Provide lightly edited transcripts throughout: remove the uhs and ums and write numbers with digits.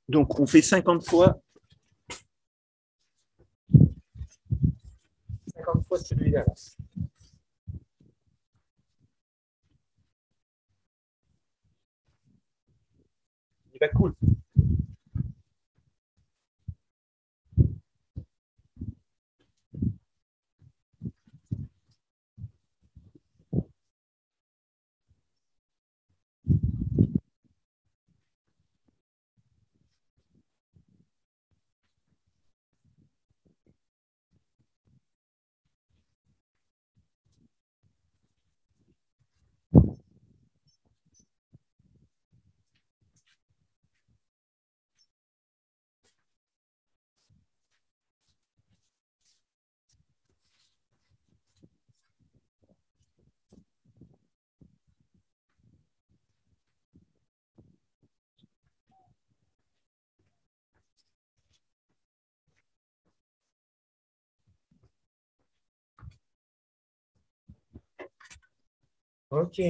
Donc, on fait 50 fois. 50 fois celui-là. Il va cool. Ok.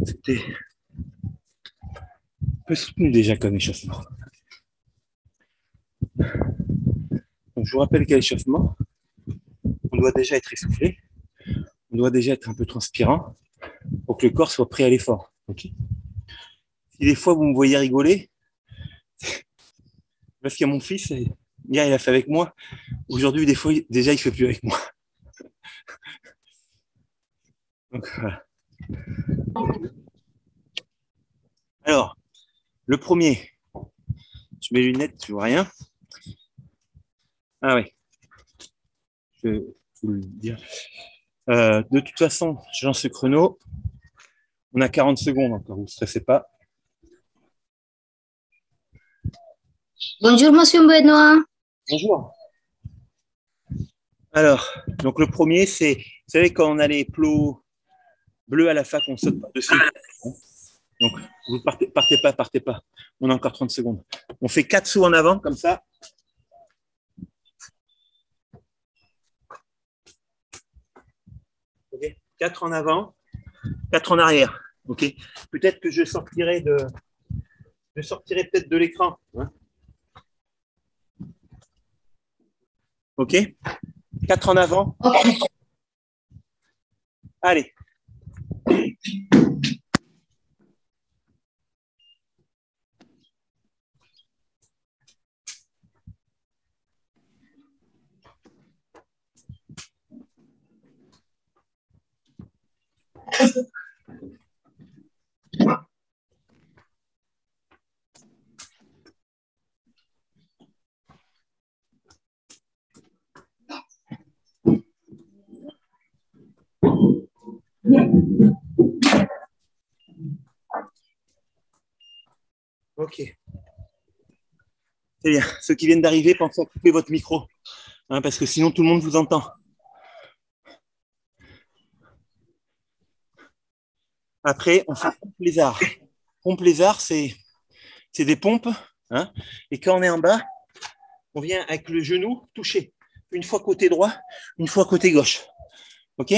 C'était un peu soutenu déjà comme échauffement. Donc, je vous rappelle qu'à l'échauffement, on doit déjà être essoufflé, on doit déjà être un peu transpirant pour que le corps soit prêt à l'effort. Okay, si des fois vous me voyez rigoler, parce qu'il y a mon fils, hier il a fait avec moi, aujourd'hui des fois déjà il ne fait plus avec moi. Donc, voilà. Alors, le premier, je mets les lunettes, je vois rien. Ah oui, je vais vous le dire. De toute façon, je lance ce chrono. On a 40 secondes encore, vous ne stressez pas. Bonjour, monsieur Benoît. Bonjour. Alors, donc le premier, c'est, vous savez, quand on a les plots bleus à la fac, on saute par-dessus. Donc, vous partez pas. On a encore 30 secondes. On fait 4 sauts en avant, comme ça. Okay. 4 en avant, 4 en arrière. Okay. Peut-être que je sortirai peut-être de l'écran. Hein. OK. 4 en avant. Okay. Allez. OK. C'est bien. Ceux qui viennent d'arriver, pensez à couper votre micro. Hein, parce que sinon, tout le monde vous entend. Après, on fait pompe lézard. Pompe lézard, c'est des pompes. Hein, et quand on est en bas, on vient avec le genou toucher. Une fois côté droit, une fois côté gauche. OK?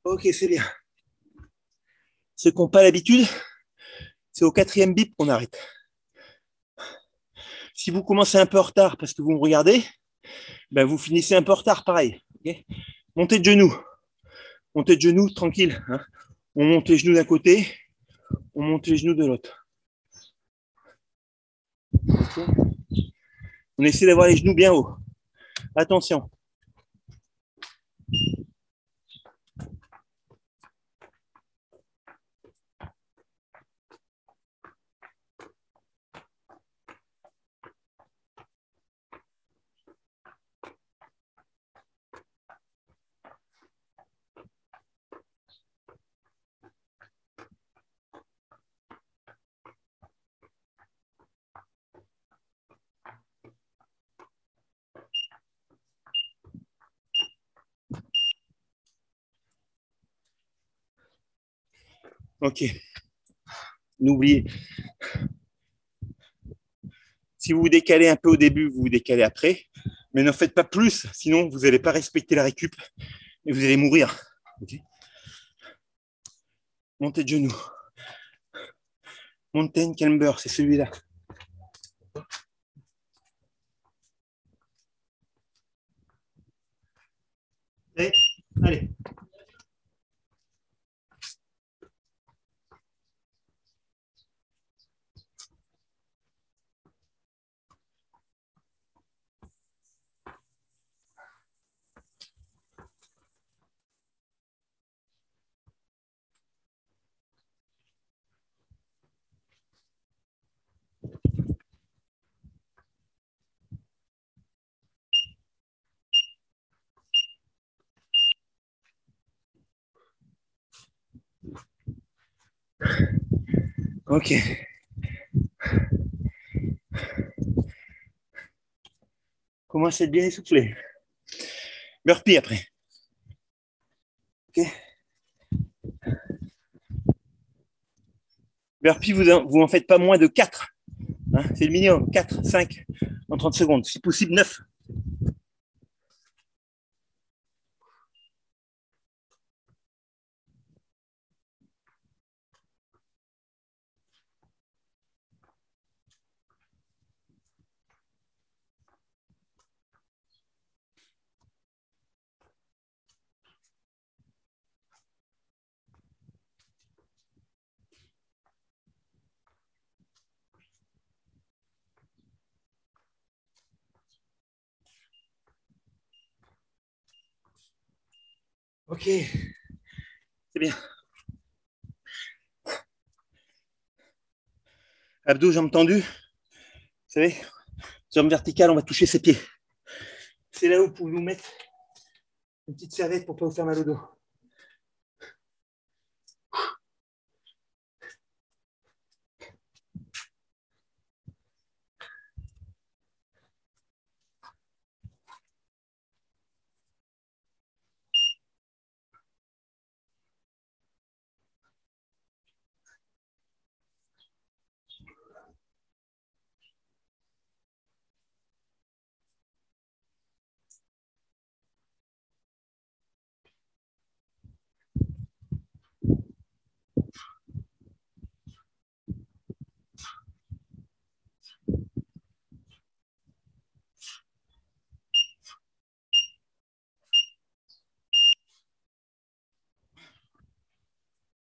OK, c'est bien. Ceux qui n'ont pas l'habitude, c'est au 4e bip qu'on arrête. Si vous commencez un peu en retard parce que vous me regardez, ben vous finissez un peu en retard pareil. Okay, montez de genoux. Montez de genoux, tranquille. Hein. On monte les genoux d'un côté, on monte les genoux de l'autre. Okay, on essaie d'avoir les genoux bien hauts. Attention. Ok. N'oubliez, si vous vous décalez un peu au début, vous vous décalez après, mais ne faites pas plus, sinon vous n'allez pas respecter la récup et vous allez mourir. Okay. Montée de genoux. Mountain Climber, c'est celui-là. Et, allez. Ok. Commencez à être bien essoufflé. Burpee après. Ok. Burpee, vous en faites pas moins de 4. Hein, c'est le minimum. 4, 5 en 30 secondes. Si possible, 9. Ok. C'est bien. Abdos, jambes tendues. Vous savez, jambes verticales, on va toucher ses pieds. C'est là où vous pouvez vous mettre une petite serviette pour ne pas vous faire mal au dos.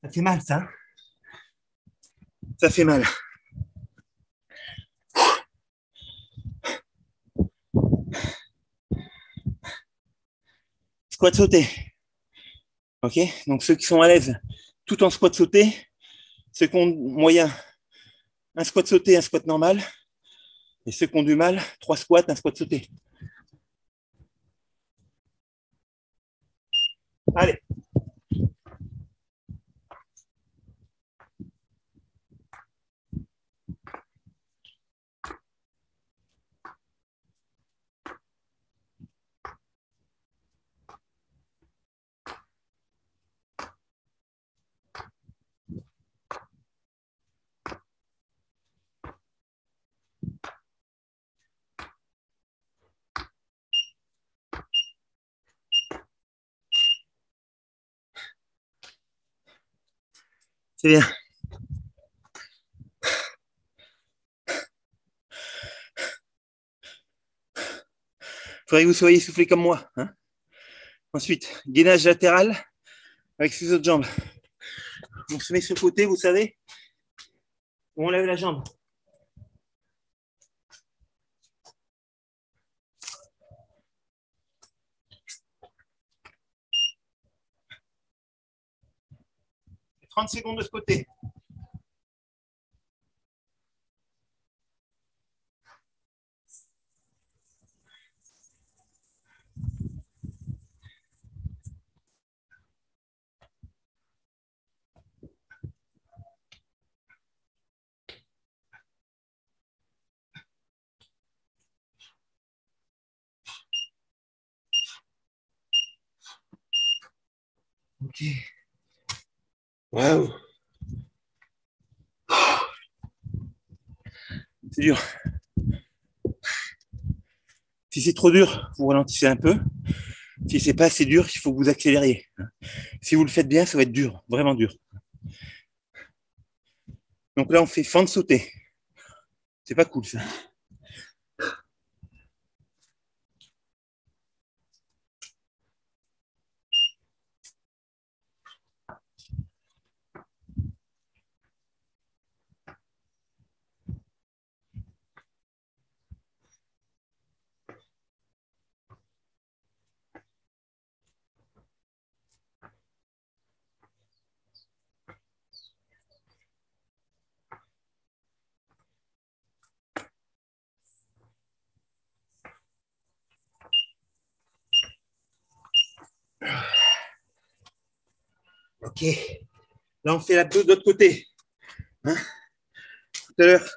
Ça fait mal, ça. Ça fait mal. Squat sauté. Ok. Donc ceux qui sont à l'aise, tout en squat sauté. Ceux qui ont moyen, un squat sauté, un squat normal. Et ceux qui ont du mal, 3 squats, un squat sauté. Allez. C'est bien. Il faudrait que vous soyez essoufflé comme moi. Hein. Ensuite, gainage latéral avec ses autres jambes. On se met sur le côté, vous savez, on lève la jambe. Et 30 secondes de ce côté. Ok. Waouh. C'est dur. Si c'est trop dur, vous ralentissez un peu. Si c'est pas assez dur, il faut que vous accélériez. Si vous le faites bien, ça va être dur, vraiment dur. Donc là, on fait fente sauter. C'est pas cool ça. Ok. Là, on fait l'abdos de l'autre côté. Hein, tout à l'heure,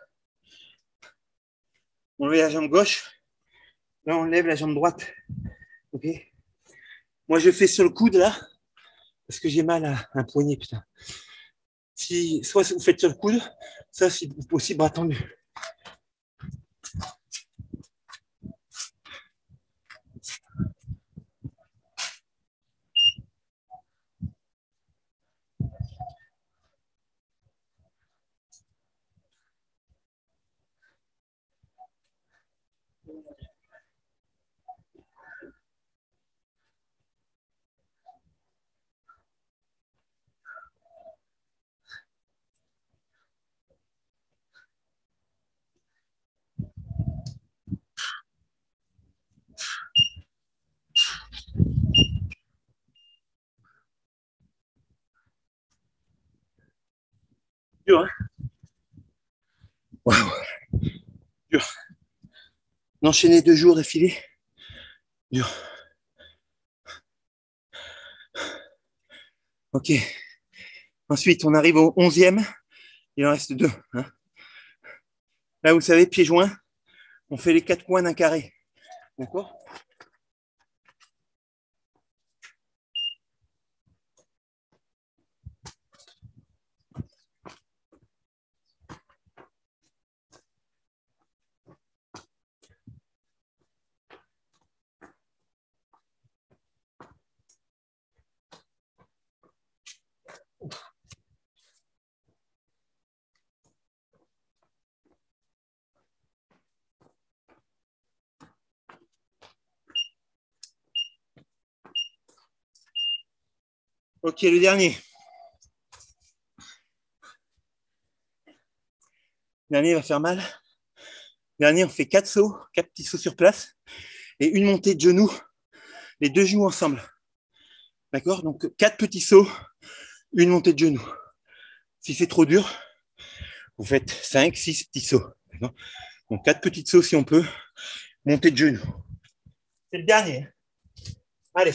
on lève la jambe gauche. Là, on lève la jambe droite. Ok. Moi, je fais sur le coude là, parce que j'ai mal à un poignet, putain. Si, soit vous faites sur le coude, ça, si possible, bras tendus. Dur, hein. Waouh. Dur. Enchaîner 2 jours d'affilée. Dur. Ok. Ensuite, on arrive au 11e. Il en reste 2. Hein. Là, vous savez, pieds joints, on fait les 4 coins d'un carré. D'accord? Ok, le dernier. Le dernier va faire mal. Le dernier, on fait 4 sauts, 4 petits sauts sur place et une montée de genoux, les 2 genoux ensemble. D'accord? Donc 4 petits sauts, une montée de genoux. Si c'est trop dur, vous faites 5, 6 petits sauts. Donc 4 petits sauts si on peut, montée de genoux. C'est le dernier. Allez.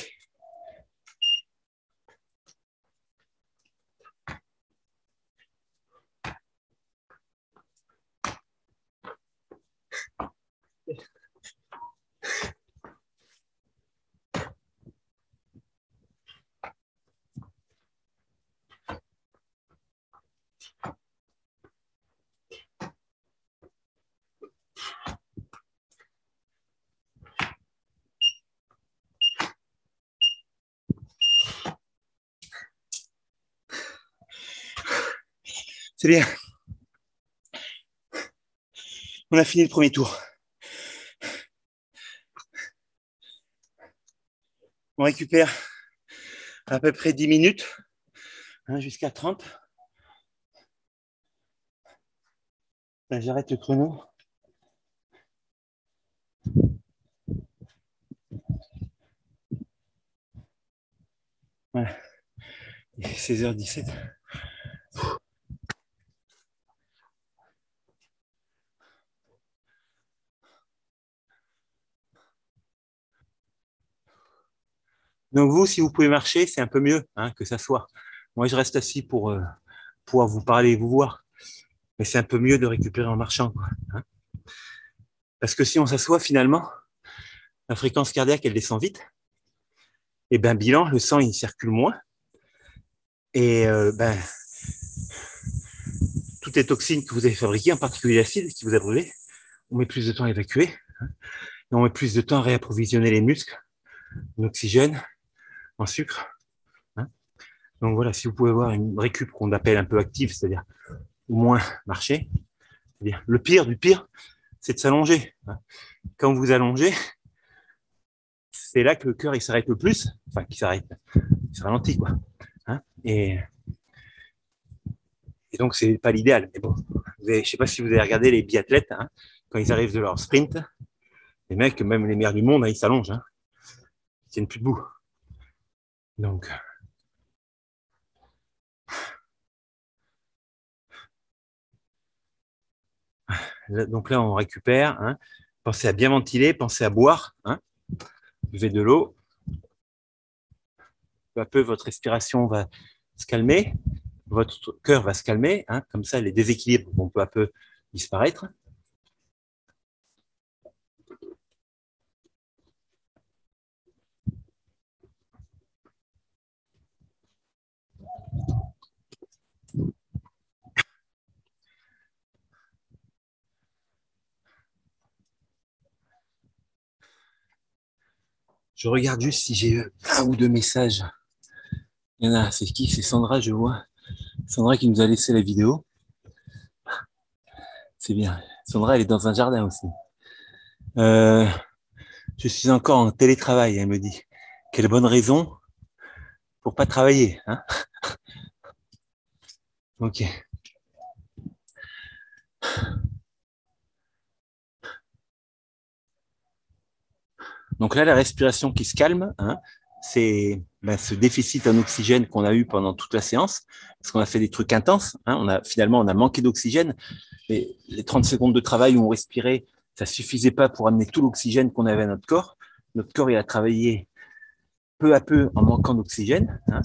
C'est bien. On a fini le premier tour. On récupère à peu près 10 minutes, hein, jusqu'à 30. Là, j'arrête le chrono. Voilà. 16h17. Donc vous, si vous pouvez marcher, c'est un peu mieux, hein, que ça soit. Moi, je reste assis pour pouvoir vous parler et vous voir. Mais c'est un peu mieux de récupérer en marchant, quoi, hein. Parce que si on s'assoit, finalement, la fréquence cardiaque, elle descend vite. Et ben bilan, le sang, il circule moins. Et ben, toutes les toxines que vous avez fabriquées, en particulier l'acide qui vous a brûlé, on met plus de temps à évacuer, hein, et on met plus de temps à réapprovisionner les muscles en oxygène, en sucre. Hein. Donc voilà, si vous pouvez avoir une récup qu'on appelle un peu active, c'est-à-dire au moins marcher, c'est-à-dire le pire du pire, c'est de s'allonger. Hein. Quand vous allongez, c'est là que le cœur il s'arrête le plus, enfin qu'il s'arrête, il se ralentit quoi. Hein. Et donc c'est pas l'idéal. Mais bon, je sais pas si vous avez regardé les biathlètes, hein, quand ils arrivent de leur sprint, les mecs, même les meilleurs du monde, hein, ils s'allongent, hein, ils tiennent plus debout. Donc là, on récupère. Hein. Pensez à bien ventiler, pensez à boire. Hein. Buvez de l'eau. Peu à peu, votre respiration va se calmer. Votre cœur va se calmer. Hein. Comme ça, les déséquilibres vont peu à peu disparaître. Je regarde juste si j'ai un ou deux messages. Il y en a, c'est qui? C'est Sandra, je vois. Sandra qui nous a laissé la vidéo. C'est bien. Sandra, elle est dans un jardin aussi. Je suis encore en télétravail, elle me dit. Quelle bonne raison pour pas travailler. Hein. Ok. Donc là, la respiration qui se calme, hein, c'est ce déficit en oxygène qu'on a eu pendant toute la séance, parce qu'on a fait des trucs intenses. Hein, finalement, on a manqué d'oxygène. Et les 30 secondes de travail où on respirait, ça suffisait pas pour amener tout l'oxygène qu'on avait à notre corps. Notre corps, il a travaillé peu à peu en manquant d'oxygène. Hein,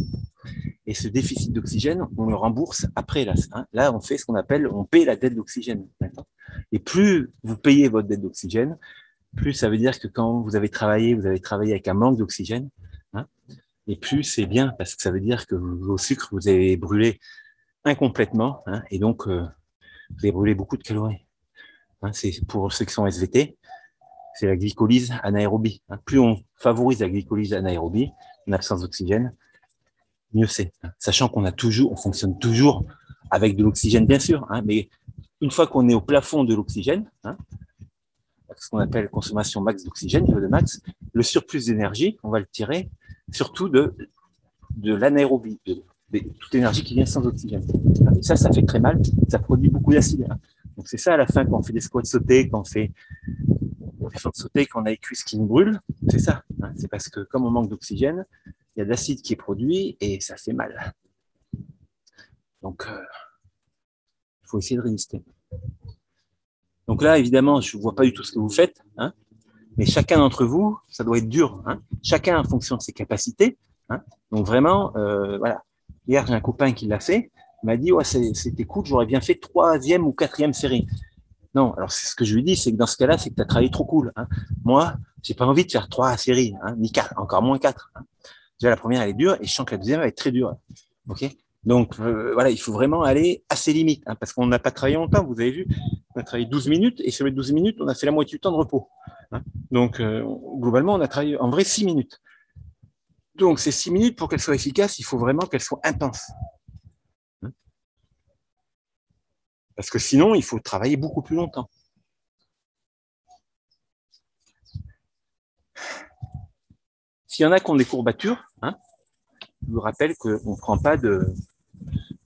et ce déficit d'oxygène, on le rembourse après. Là, hein, là on fait ce qu'on appelle, on paie la dette d'oxygène. Et plus vous payez votre dette d'oxygène, plus ça veut dire que quand vous avez travaillé avec un manque d'oxygène. Hein, et plus c'est bien, parce que ça veut dire que vos sucres, vous avez brûlé incomplètement. Hein, et donc, vous avez brûlé beaucoup de calories. Hein, c'est pour ceux qui sont SVT, c'est la glycolyse anaérobie. Hein. Plus on favorise la glycolyse anaérobie, en absence d'oxygène, mieux c'est. Hein. Sachant on fonctionne toujours avec de l'oxygène, bien sûr, hein, mais une fois qu'on est au plafond de l'oxygène, hein, ce qu'on appelle consommation max d'oxygène, niveau de max, le surplus d'énergie, on va le tirer surtout de l'anaérobie, de toute l'énergie qui vient sans oxygène. Et ça fait très mal, ça produit beaucoup d'acide. Hein. Donc c'est ça à la fin quand on fait des squats sautés, quand on fait des fentes sautées, quand on a les cuisses qui nous brûlent, c'est ça. Hein. C'est parce que comme on manque d'oxygène, il y a de l'acide qui est produit et ça fait mal. Donc il faut essayer de résister. Donc là, évidemment, je ne vois pas du tout ce que vous faites, hein, mais chacun d'entre vous, ça doit être dur. Hein. Chacun en fonction de ses capacités. Hein. Donc vraiment, voilà. Hier, j'ai un copain qui l'a fait. Il m'a dit, ouais, c'était cool, j'aurais bien fait 3e ou 4e série. Non, alors c'est ce que je lui dis, c'est que dans ce cas-là, c'est que tu as travaillé trop cool. Hein. Moi, j'ai pas envie de faire 3 séries, hein, ni 4, encore moins 4. Hein. Déjà, la première, elle est dure, et je sens que la deuxième va être très dure. Ok. Donc, voilà, il faut vraiment aller à ses limites, hein, parce qu'on n'a pas travaillé longtemps, vous avez vu, on a travaillé 12 minutes, et sur les 12 minutes, on a fait la moitié du temps de repos. Hein. Donc, globalement, on a travaillé en vrai 6 minutes. Donc, ces 6 minutes, pour qu'elles soient efficaces, il faut vraiment qu'elles soient intenses. Hein. Parce que sinon, il faut travailler beaucoup plus longtemps. S'il y en a qui ont des courbatures, hein, je vous rappelle qu'on ne prend pas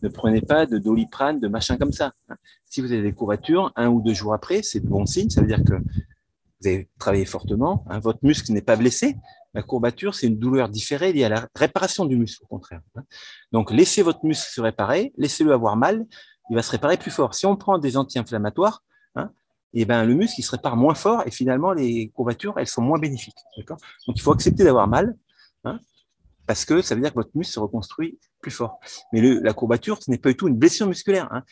ne prenez pas de Doliprane, de machin comme ça. Hein. Si vous avez des courbatures, 1 ou 2 jours après, c'est de bon signe, ça veut dire que vous avez travaillé fortement, hein, votre muscle n'est pas blessé. La courbature, c'est une douleur différée liée à la réparation du muscle, au contraire. Hein. Donc, laissez votre muscle se réparer, laissez-le avoir mal, il va se réparer plus fort. Si on prend des anti-inflammatoires, hein, et ben, le muscle il se répare moins fort et finalement, les courbatures, elles sont moins bénéfiques. Donc, il faut accepter d'avoir mal, hein, parce que ça veut dire que votre muscle se reconstruit plus fort. Mais la courbature, ce n'est pas du tout une blessure musculaire. Hein.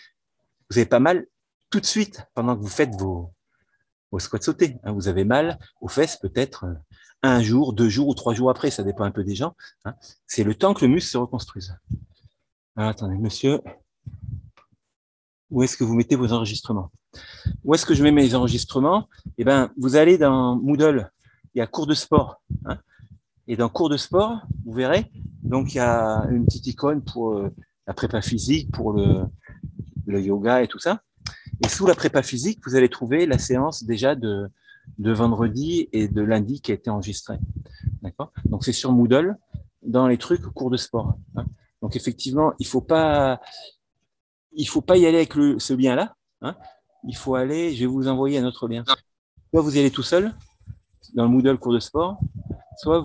Vous avez pas mal tout de suite pendant que vous faites vos squats sautés. Hein. Vous avez mal aux fesses peut-être 1 jour, 2 jours ou 3 jours après, ça dépend un peu des gens. Hein. C'est le temps que le muscle se reconstruise. Alors, attendez, monsieur. où est-ce que vous mettez vos enregistrements. Où est-ce que je mets mes enregistrements? Eh ben, vous allez dans Moodle, il y a cours de sport. Hein, et dans cours de sport, vous verrez, donc il y a une petite icône pour la prépa physique, pour le yoga et tout ça. Et sous la prépa physique, vous allez trouver la séance déjà de vendredi et de lundi qui a été enregistrée. D'accord? Donc c'est sur Moodle, dans les trucs cours de sport. Hein. Donc effectivement, il faut pas y aller avec ce lien-là. Hein. Il faut aller, je vais vous envoyer un autre lien. Soit vous y allez tout seul, dans le Moodle cours de sport, soit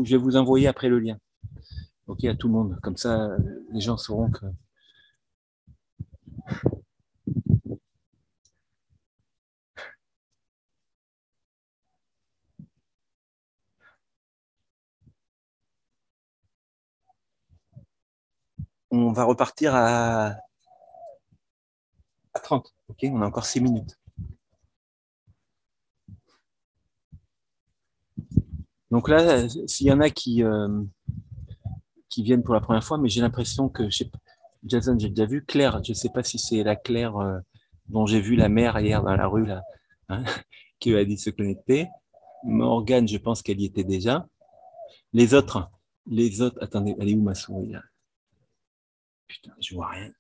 je vais vous envoyer après le lien. OK, à tout le monde. Comme ça, les gens sauront que. On va repartir à 30. OK, on a encore 6 minutes. Donc là, s'il y en a qui viennent pour la première fois, mais j'ai l'impression que, Jason, j'ai déjà vu. Claire, je ne sais pas si c'est la Claire dont j'ai vu la mère hier dans la rue, là, hein, qui a dit de se connecter. Morgane, je pense qu'elle y était déjà. Les autres, attendez, elle est où ma souris là? Putain, je vois rien.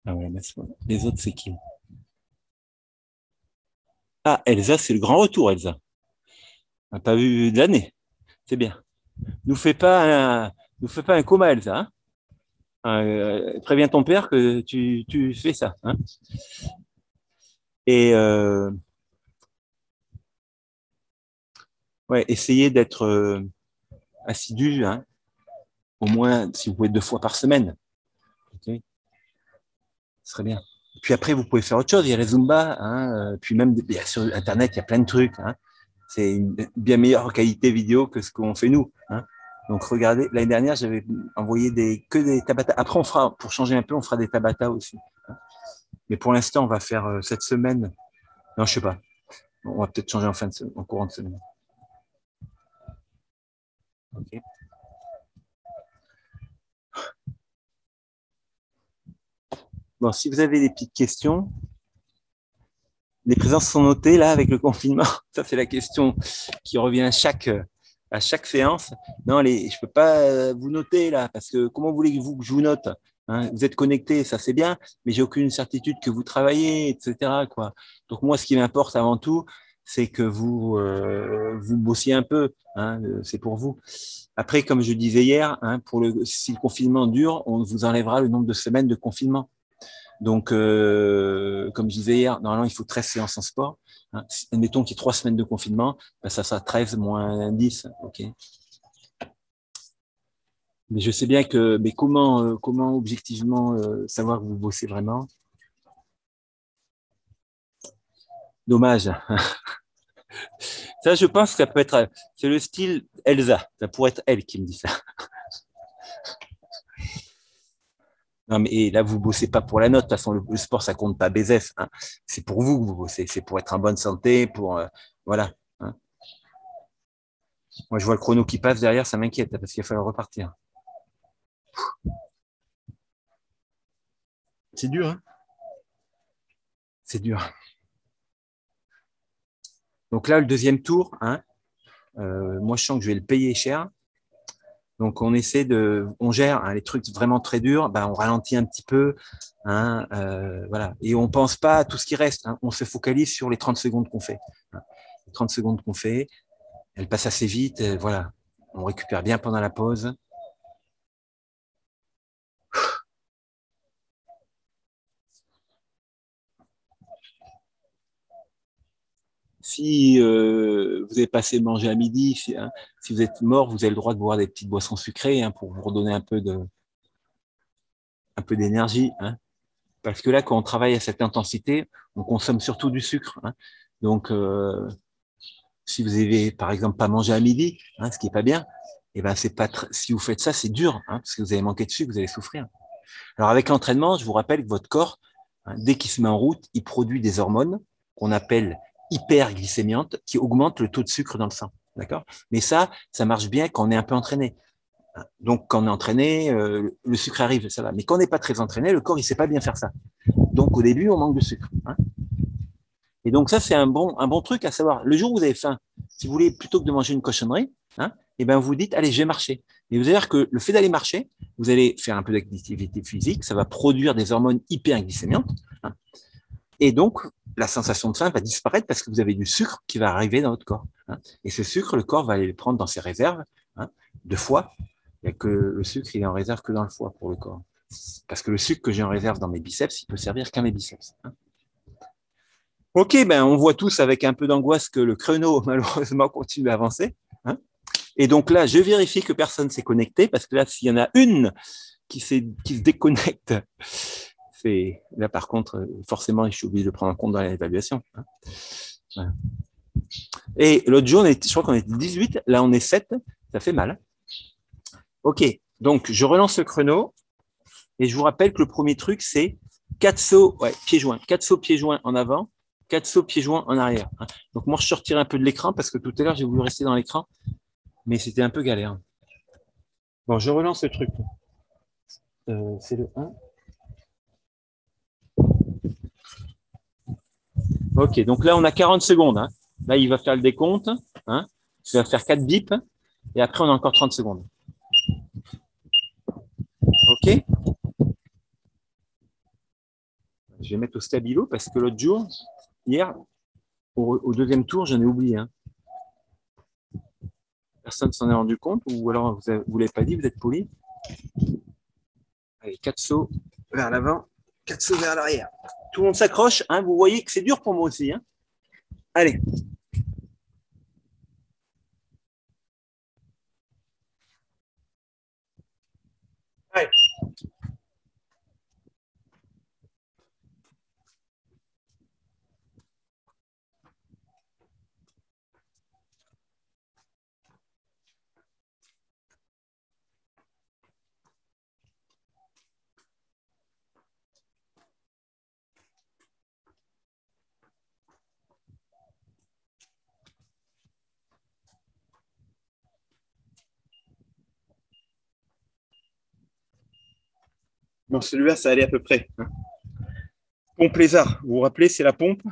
Ah ouais, ma souris. Les autres, c'est qui? Ah, Elsa, c'est le grand retour, Elsa. On n'a pas vu de l'année. C'est bien. Nous fais pas un coma, Elsa. Hein, préviens ton père que tu fais ça. Hein. Et ouais, essayez d'être assidu, hein, au moins, si vous pouvez, 2 fois par semaine. Okay, ce serait bien. Puis après, vous pouvez faire autre chose. Il y a la Zumba, hein, puis même sur Internet, il y a plein de trucs. Hein. C'est une bien meilleure qualité vidéo que ce qu'on fait nous. Hein. Donc regardez, l'année dernière, j'avais envoyé que des Tabata. Après, on fera, pour changer un peu, on fera des Tabata aussi. Hein. Mais pour l'instant, on va faire cette semaine. Non, je sais pas. On va peut-être changer en courant de semaine. Okay. Bon, si vous avez des petites questions, les présences sont notées là avec le confinement. Ça, c'est la question qui revient à chaque séance. Non, je peux pas vous noter là, parce que comment voulez-vous que je vous note? Hein, vous êtes connecté, ça c'est bien, mais j'ai aucune certitude que vous travaillez, etc. Quoi. Donc moi, ce qui m'importe avant tout, c'est que vous bossiez un peu. Hein, c'est pour vous. Après, comme je disais hier, hein, si le confinement dure, on vous enlèvera le nombre de semaines de confinement. Donc, comme je disais hier, normalement, il faut 13 séances en sport. Hein. Admettons qu'il y ait 3 semaines de confinement, ben ça sera 13 moins 10. Okay. Mais je sais bien que, mais comment objectivement savoir que vous bossez vraiment? Dommage. Ça, je pense que ça peut être, c'est le style Elsa. Ça pourrait être elle qui me dit ça. Non, mais là, vous bossez pas pour la note. De toute façon, le sport, ça compte pas BZF. Hein. C'est pour vous que vous bossez. C'est pour être en bonne santé, pour voilà. Hein. Moi, je vois le chrono qui passe derrière, ça m'inquiète parce qu'il va falloir repartir. C'est dur, hein? C'est dur. Donc là, le deuxième tour, hein, moi, je sens que je vais le payer cher. Donc, on gère hein, les trucs vraiment très durs, ben, on ralentit un petit peu, hein, voilà. Et on pense pas à tout ce qui reste. Hein. On se focalise sur les 30 secondes qu'on fait. Hein. Les 30 secondes qu'on fait, elles passent assez vite, voilà. On récupère bien pendant la pause. Si vous avez passé manger à midi, si vous êtes mort, vous avez le droit de boire des petites boissons sucrées hein, pour vous redonner un peu d'énergie. Hein. Parce que là, quand on travaille à cette intensité, on consomme surtout du sucre. Hein. Donc, si vous avez, par exemple, pas mangé à midi, hein, ce qui est pas bien, et ben c'est pas si vous faites ça, c'est dur, hein, parce que vous allez manquer de sucre, vous allez souffrir. Alors, avec l'entraînement, je vous rappelle que votre corps, hein, dès qu'il se met en route, il produit des hormones qu'on appelle hyperglycémiantes qui augmentent le taux de sucre dans le sang. D'accord? Mais ça marche bien quand on est un peu entraîné. Donc, quand on est entraîné, le sucre arrive, ça va. Mais quand on n'est pas très entraîné, le corps, il ne sait pas bien faire ça. Donc, au début, on manque de sucre. Et donc, ça, c'est un bon truc à savoir. Le jour où vous avez faim, si vous voulez, plutôt que de manger une cochonnerie, et ben vous dites, allez, je vais marcher. Et vous allez voir que le fait d'aller marcher, vous allez faire un peu d'activité physique, ça va produire des hormones hyperglycémiantes. Et donc, la sensation de faim va disparaître parce que vous avez du sucre qui va arriver dans votre corps. Et ce sucre, le corps va aller le prendre dans ses réserves de foie. Il n'y a que le sucre, il est en réserve que dans le foie pour le corps. Parce que le sucre que j'ai en réserve dans mes biceps, il peut servir qu'à mes biceps. Ok, ben on voit tous avec un peu d'angoisse que le chrono, malheureusement, continue à avancer. Et donc là, je vérifie que personne ne s'est connecté, parce que là, s'il y en a une qui se déconnecte, là, par contre, forcément, je suis obligé de prendre en compte dans l'évaluation. Et l'autre jour, je crois qu'on était 18, là, on est 7, ça fait mal. Ok, donc je relance le chrono, et je vous rappelle que le premier truc, c'est 4 sauts, pieds joints, 4 sauts pieds joints en avant, 4 sauts pieds joints en arrière. Donc moi, je sortirai un peu de l'écran, parce que tout à l'heure, j'ai voulu rester dans l'écran, mais c'était un peu galère. Bon, je relance le truc. C'est le 1. Ok, donc là, on a 40 secondes. Là, il va faire le décompte. Il va faire 4 bips. Et après, on a encore 30 secondes. Ok. Je vais mettre au stabilo parce que l'autre jour, hier, au deuxième tour, j'en ai oublié. Personne ne s'en est rendu compte ou alors vous ne l'avez pas dit, vous êtes poli. Allez, 4 sauts vers l'avant, 4 sauts vers l'arrière. Tout le monde s'accroche. Vous voyez que c'est dur pour moi aussi. Allez. Allez. Bon, celui-là, ça allait à peu près. Pompe lézard. Vous vous rappelez, c'est la pompe.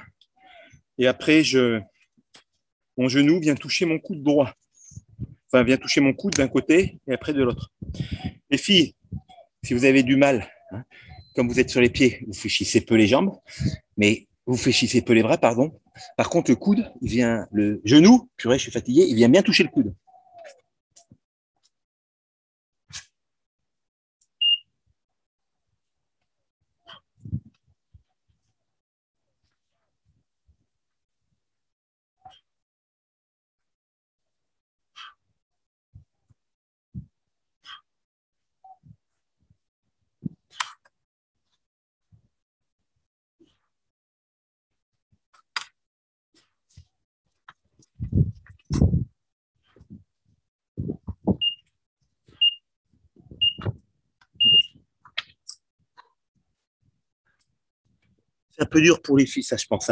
Et après, mon genou vient toucher mon coude droit. Enfin, vient toucher mon coude d'un côté et après de l'autre. Les filles, si vous avez du mal, comme vous êtes sur les pieds, vous fléchissez peu les jambes, mais vous fléchissez peu les bras, pardon. Par contre, le coude, le genou, purée, je suis fatigué, il vient bien toucher le coude. C'est un peu dur pour les filles, ça, je pense.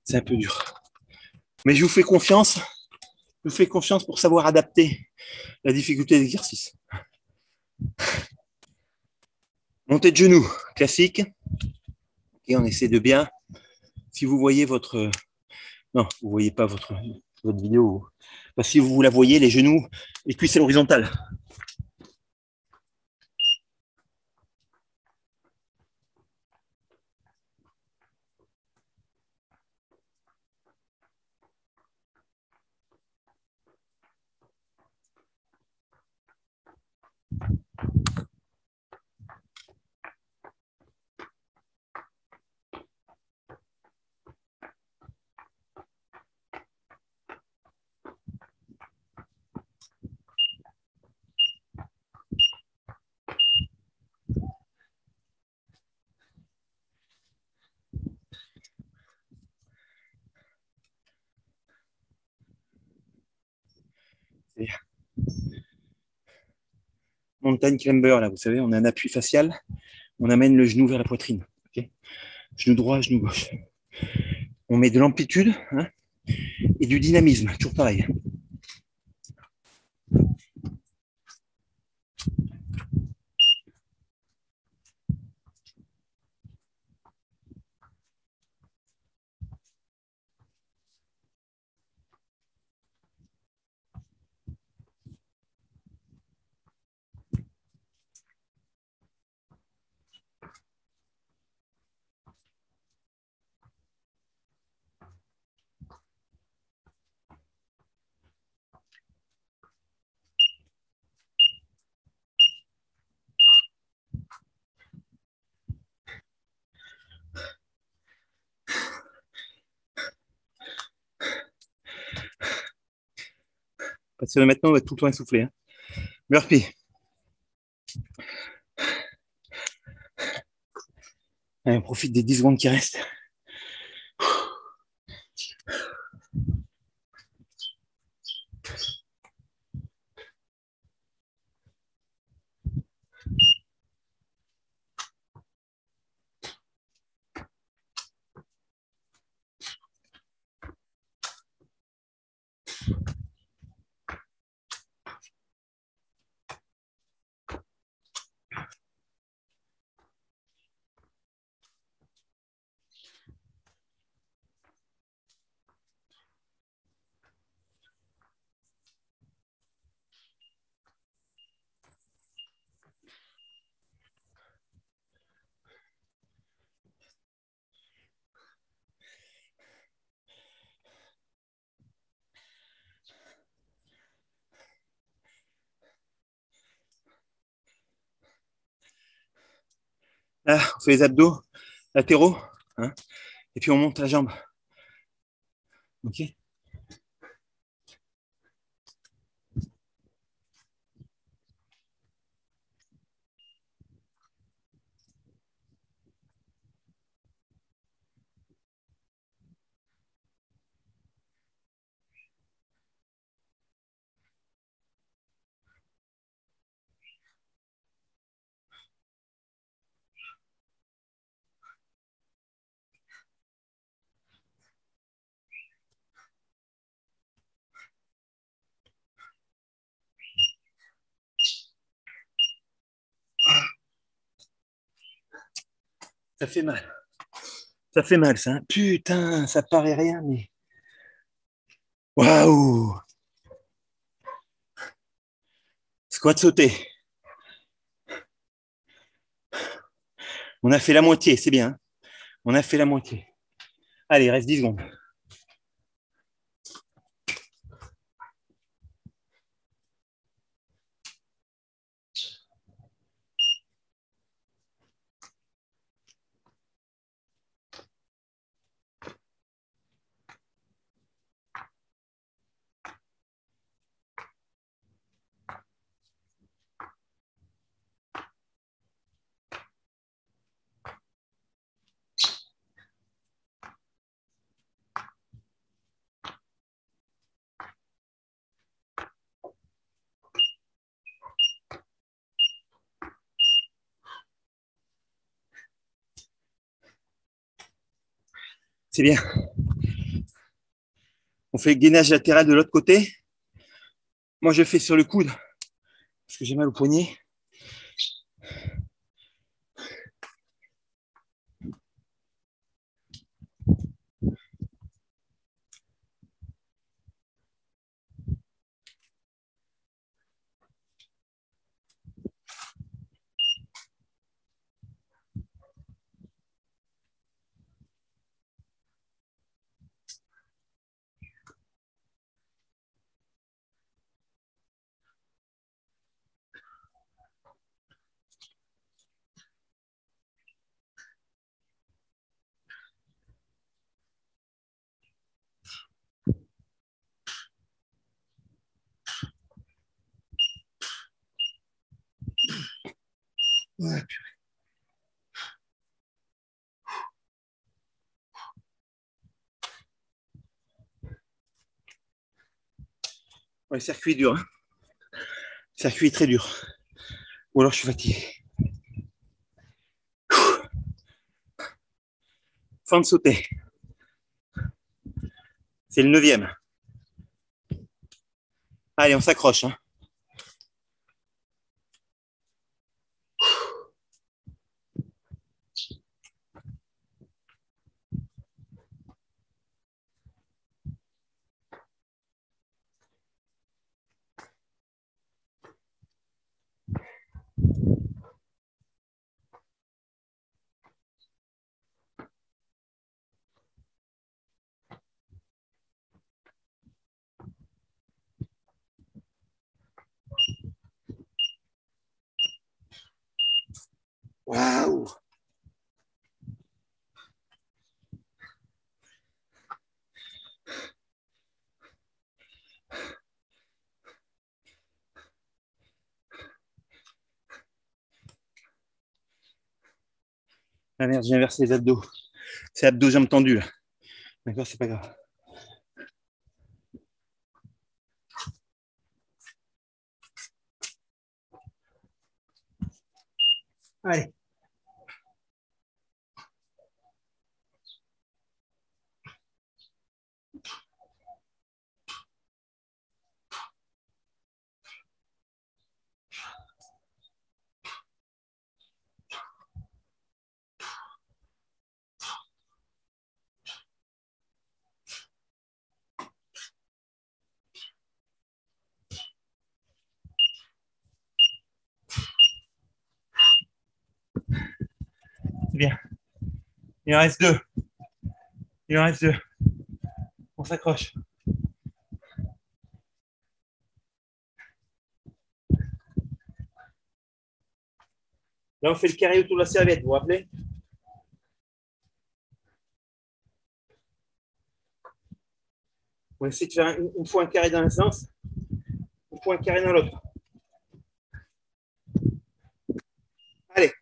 C'est un peu dur. Mais je vous fais confiance. Je vous fais confiance pour savoir adapter la difficulté d'exercice. Montée de genoux, classique. Et on essaie de bien. Si vous voyez votre... Non, vous ne voyez pas votre vidéo. Parce que si vous la voyez, les genoux, les cuisses à l'horizontale. Mountain climber, là, vous savez, on a un appui facial, on amène le genou vers la poitrine. Okay, genou droit, genou gauche. On met de l'amplitude et du dynamisme, toujours pareil. partir de maintenant, on va tout le temps essouffler. Hein. Burpee. Allez, on profite des 10 secondes qui restent. Là, on fait les abdos latéraux. Hein, et puis on monte la jambe. Ok. Ça fait mal. Ça fait mal, ça. Hein. Putain, ça paraît rien, mais. Waouh! Squat sauté. On a fait la moitié, c'est bien. Hein. On a fait la moitié. Allez, il reste 10 secondes. C'est bien. On fait le gainage latéral de l'autre côté. Moi, je fais sur le coude parce que j'ai mal au poignet. Ouais, ouais, circuit dur. Hein. Circuit très dur. Ou alors je suis fatigué. Fin de sauter. C'est le 9e. Allez, on s'accroche. Hein. Ah merde, j'ai inversé les abdos. C'est abdos jambes tendues, là. D'accord, c'est pas grave. Allez. C'est bien. Il en reste deux. Il en reste deux. On s'accroche. Là, on fait le carré autour de la serviette, vous vous rappelez? On va essayer de faire une fois un carré dans un sens, une fois un carré dans l'autre. Allez.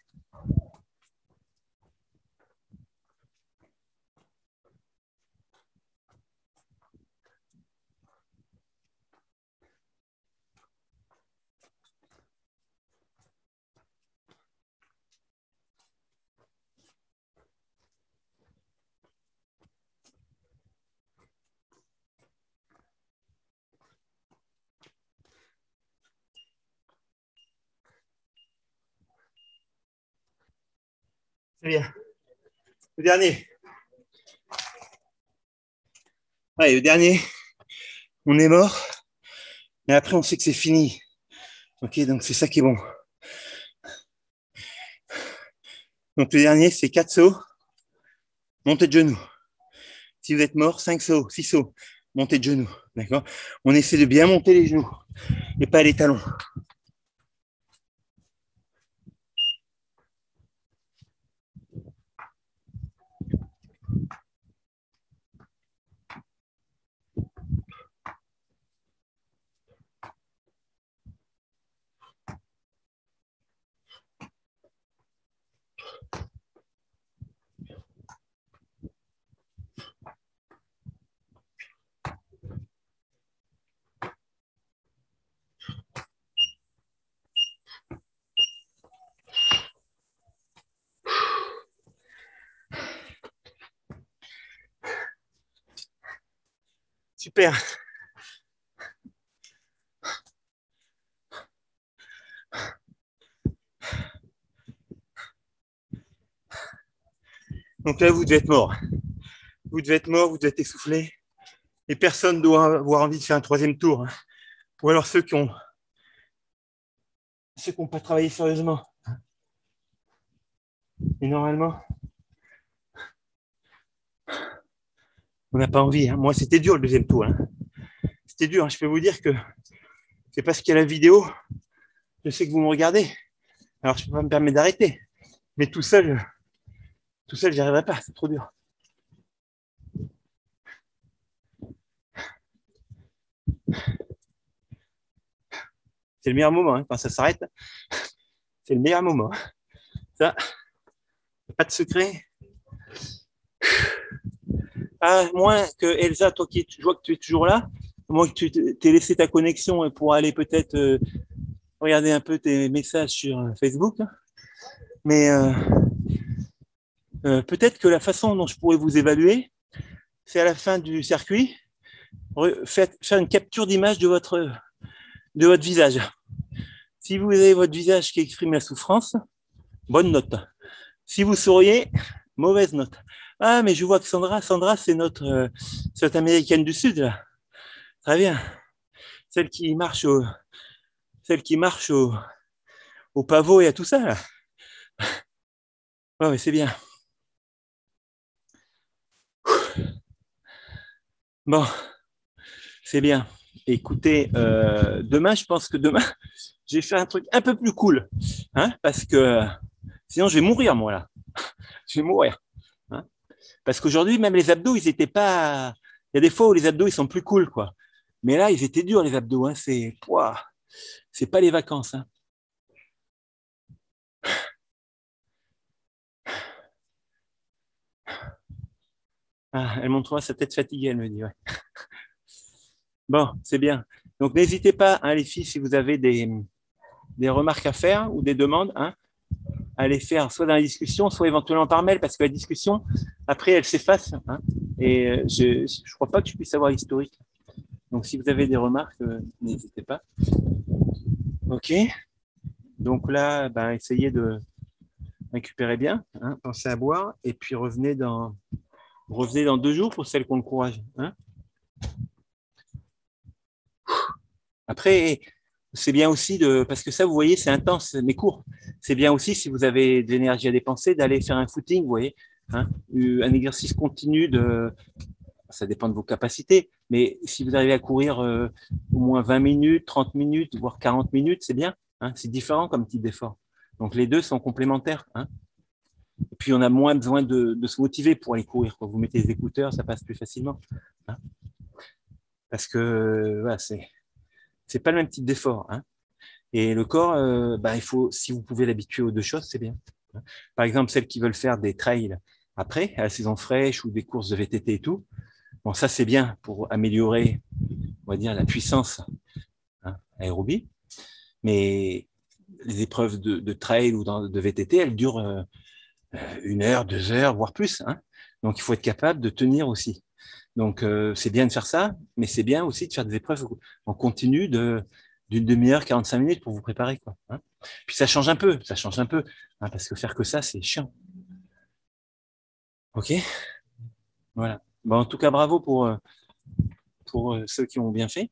C'est bien. Le dernier. Allez, le dernier. On est mort. Et après, on sait que c'est fini. Ok, donc c'est ça qui est bon. Donc le dernier, c'est 4 sauts. Montée de genoux. Si vous êtes mort, 5 sauts, 6 sauts. Montée de genoux. D'accord? On essaie de bien monter les genoux et pas les talons. Super. Donc là, vous devez être mort. Vous devez être mort, vous devez être essoufflé. Et personne doit avoir envie de faire un troisième tour. Ou alors ceux qui n'ont pas travaillé sérieusement. Et normalement, on n'a pas envie. Hein. Moi, c'était dur le deuxième tour. Hein. C'était dur. Hein. Je peux vous dire que c'est parce qu'il y a la vidéo. Je sais que vous me regardez. Alors, je ne peux pas me permettre d'arrêter. Mais tout seul, j'y arriverai pas. C'est trop dur. C'est le meilleur moment. Hein. Quand ça s'arrête, c'est le meilleur moment. Ça, pas de secret. Ah, moins que Elsa, toi qui je vois que tu es toujours là, moi que tu t'es laissé ta connexion pour aller peut-être regarder un peu tes messages sur Facebook. Hein. Mais peut-être que la façon dont je pourrais vous évaluer, c'est à la fin du circuit, faire une capture d'image de votre visage. Si vous avez votre visage qui exprime la souffrance, bonne note. Si vous souriez, mauvaise note. Ah, mais je vois que Sandra, c'est cette américaine du Sud, là. Très bien. Celle qui marche au pavot et à tout ça, là. Ouais, mais c'est bien. Bon, c'est bien. Écoutez, demain, je pense que demain, je vais faire un truc un peu plus cool. Hein, parce que sinon, je vais mourir, moi, là. Je vais mourir. Hein, parce qu'aujourd'hui, même les abdos, ils étaient pas. Il y a des fois où les abdos, ils sont plus cool, quoi. Mais là, ils étaient durs, les abdos. Hein. C'est pas les vacances. Hein. Ah, elle montre sa tête fatiguée, elle me dit. Ouais. Bon, c'est bien. Donc, n'hésitez pas, hein, les filles, si vous avez des remarques à faire ou des demandes, hein, à les faire soit dans la discussion, soit éventuellement par mail, parce que la discussion, après, elle s'efface. Hein, et je ne crois pas que je puisse avoir l'historique. Donc, si vous avez des remarques, n'hésitez pas. OK. Donc là, ben, essayez de récupérer bien, hein, pensez à boire, et puis revenez dans 2 jours pour celles qui ont le courage. Hein. Après, c'est bien aussi parce que ça, vous voyez, c'est intense, mes cours. C'est bien aussi, si vous avez de l'énergie à dépenser, d'aller faire un footing, vous voyez, hein, un exercice continu ça dépend de vos capacités, mais si vous arrivez à courir au moins 20 minutes, 30 minutes, voire 40 minutes, c'est bien. Hein, c'est différent comme type d'effort. Donc les deux sont complémentaires. Hein. Et puis on a moins besoin de se motiver pour aller courir. Quand vous mettez les écouteurs, ça passe plus facilement. Hein. Parce que voilà, c'est pas le même type d'effort. Hein. Et le corps, il faut, si vous pouvez l'habituer aux deux choses, c'est bien. Par exemple, celles qui veulent faire des trails après, à la saison fraîche ou des courses de VTT et tout, bon, ça c'est bien pour améliorer, on va dire, la puissance, hein, aérobie. Mais les épreuves de trail ou de VTT, elles durent 1 heure, 2 heures, voire plus. Hein. Donc il faut être capable de tenir aussi. Donc c'est bien de faire ça, mais c'est bien aussi de faire des épreuves en continu d'une demi-heure, 45 minutes pour vous préparer. Quoi, hein. Puis ça change un peu, hein, parce que faire que ça, c'est chiant. OK. Voilà. Bon, en tout cas, bravo pour ceux qui ont bien fait.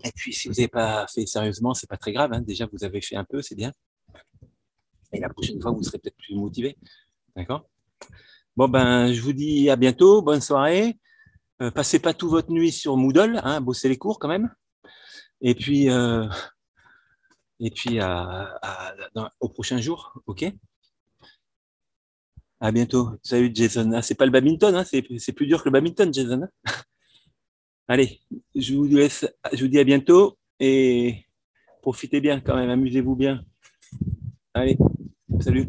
Et puis, si vous n'avez pas fait sérieusement, c'est pas très grave. Hein. Déjà, vous avez fait un peu, c'est bien. Et la prochaine fois, vous serez peut-être plus motivé. D'accord? Bon, ben, je vous dis à bientôt. Bonne soirée. Passez pas toute votre nuit sur Moodle. Hein, bossez les cours quand même. Et puis, au prochain jour. OK? À bientôt. Salut, Jason. Ah, c'est pas le badminton. Hein, c'est plus dur que le badminton, Jason. Hein. Allez, je vous laisse. Je vous dis à bientôt. Et profitez bien quand même. Amusez-vous bien. Allez, salut.